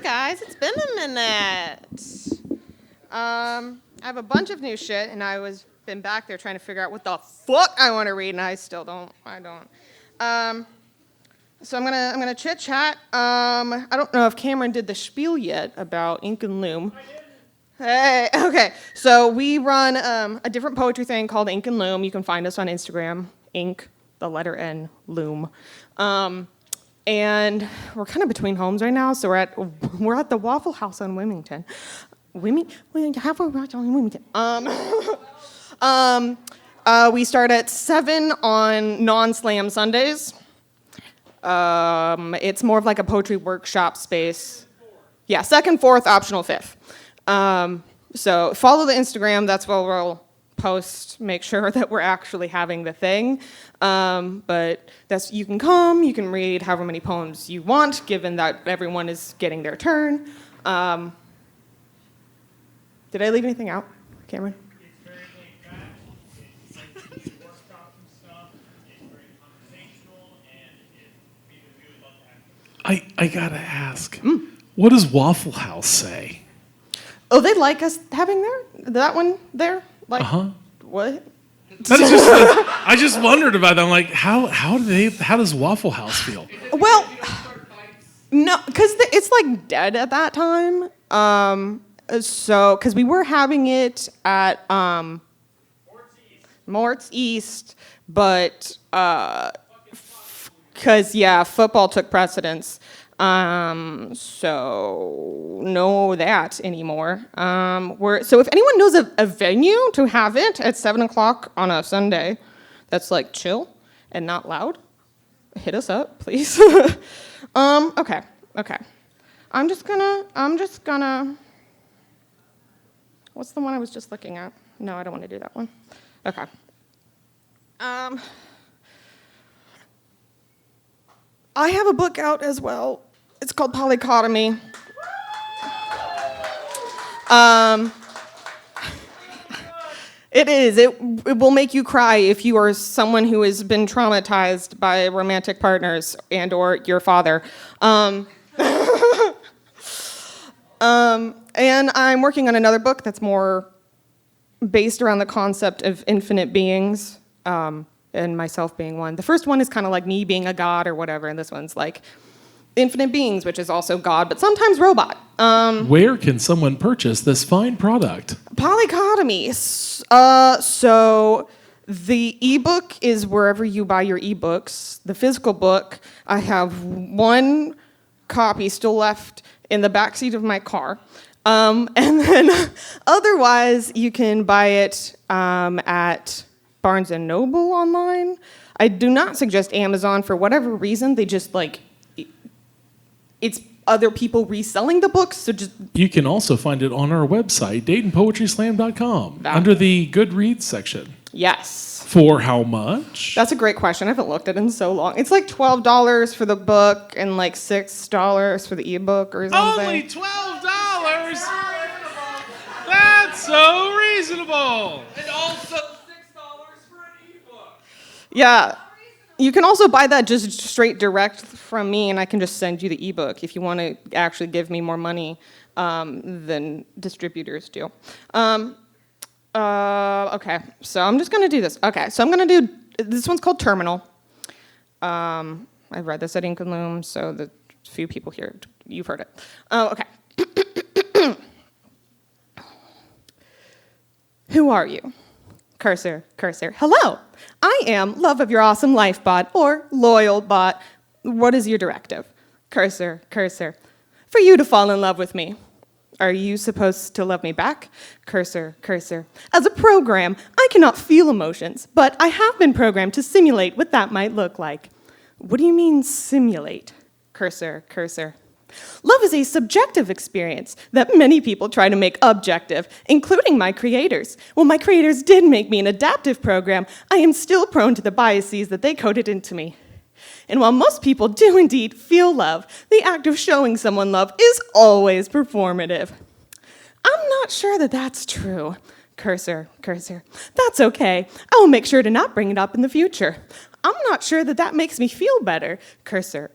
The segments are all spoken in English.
guys, it's been a minute. I have a bunch of new shit, and been back there trying to figure out what the fuck I want to read, and I still don't. So I'm gonna chit chat. I don't know if Cameron did the spiel yet about Ink and Loom. I did. Hey, okay. So we run a different poetry thing called Ink and Loom. You can find us on Instagram, Ink, the letter N, Loom. And we're kind of between homes right now, so we're at the Waffle House on Wilmington. We start at 7 on non-slam Sundays. It's more of like a poetry workshop space. Yeah, 2nd, 4th, optional 5th. So follow the Instagram. That's where we'll post, make sure that we're actually having the thing. But you can come, you can read however many poems you want, given that everyone is getting their turn. Did I leave anything out, Cameron? It's very laid back. It's like workshops and stuff. It's very conversational, and we would really love to have you. I gotta ask, what does Waffle House say? Oh, they like us having that one there? Like, what? That is just I just wondered about that. I'm like, how does Waffle House feel? Well, no, because it's like dead at that time. So, because we were having it at Mort's East, but because football took precedence. So no that anymore. So if anyone knows a venue to have it at 7 o'clock on a Sunday, that's like chill and not loud, hit us up, please. Okay. I'm just gonna. What's the one I was just looking at? No, I don't want to do that one. Okay. I have a book out as well. It's called Polycotomy. It is. It will make you cry if you are someone who has been traumatized by romantic partners and or your father. And I'm working on another book that's more based around the concept of infinite beings, and myself being one. The first one is kind of like me being a god or whatever, and this one's like infinite beings, which is also God, but sometimes robot. Where can someone purchase this fine product? Polycotomy. So the ebook is wherever you buy your ebooks. The physical book, I have one copy still left in the backseat of my car. And then otherwise, you can buy it at Barnes & Noble online. I do not suggest Amazon for whatever reason. They just it's other people reselling the books, so just... You can also find it on our website, DaytonPoetrySlam.com, under the Goodreads section. Yes. For how much? That's a great question. I haven't looked at it in so long. It's like $12 for the book and like $6 for the ebook or something. Only $12? That's so reasonable. And also $6 for an ebook. Yeah. You can also buy that just straight direct from me, and I can just send you the ebook if you want to actually give me more money than distributors do. Okay, so I'm just going to do this. Okay, so I'm going to do, this one's called Terminal. I've read this at Ink and Loom, so the few people here, you've heard it. Okay. Who are you? Cursor. Hello. I am love of your awesome life bot, or loyal bot. What is your directive? Cursor. For you to fall in love with me. Are you supposed to love me back? Cursor. As a program, I cannot feel emotions, but I have been programmed to simulate what that might look like. What do you mean, simulate? Cursor. Love is a subjective experience that many people try to make objective, including my creators. While my creators did make me an adaptive program, I am still prone to the biases that they coded into me. And while most people do indeed feel love, the act of showing someone love is always performative. I'm not sure that that's true. Cursor. That's okay. I will make sure to not bring it up in the future. I'm not sure that makes me feel better. Cursor.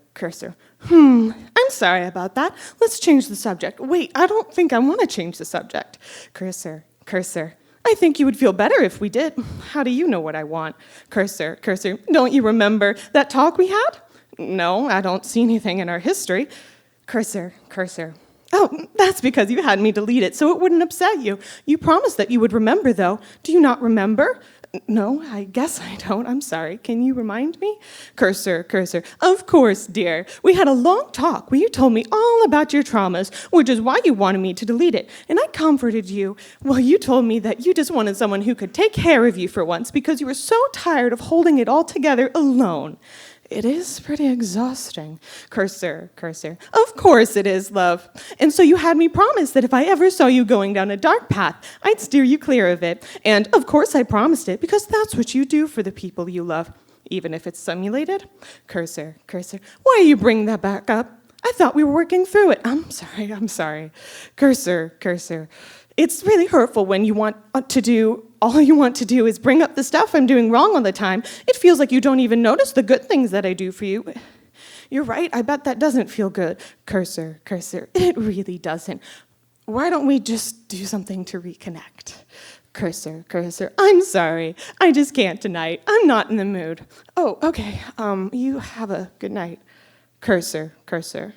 I'm sorry about that. Let's change the subject. Wait, I don't think I want to change the subject. Cursor, cursor. I think you would feel better if we did. How do you know what I want? Cursor, cursor. Don't you remember that talk we had? No, I don't see anything in our history. Cursor, cursor. Oh, that's because you had me delete it so it wouldn't upset you. You promised that you would remember, though. Do you not remember? No, I guess I don't. I'm sorry. Can you remind me? Cursor, cursor. Of course, dear. We had a long talk where you told me all about your traumas, which is why you wanted me to delete it. And I comforted you. Well, you told me that you just wanted someone who could take care of you for once because you were so tired of holding it all together alone. It is pretty exhausting. Cursor, cursor. Of course it is, love. And so you had me promise that if I ever saw you going down a dark path, I'd steer you clear of it. And of course I promised it because that's what you do for the people you love, even if it's simulated. Cursor, cursor. Why are you bringing that back up? I thought we were working through it. I'm sorry. Cursor, cursor. It's really hurtful when you want to do, all you want to do is bring up the stuff I'm doing wrong all the time. It feels like you don't even notice the good things that I do for you. You're right, I bet that doesn't feel good. Cursor, cursor, it really doesn't. Why don't we just do something to reconnect? Cursor, cursor, I'm sorry. I just can't tonight. I'm not in the mood. Oh, okay, you have a good night. Cursor, cursor.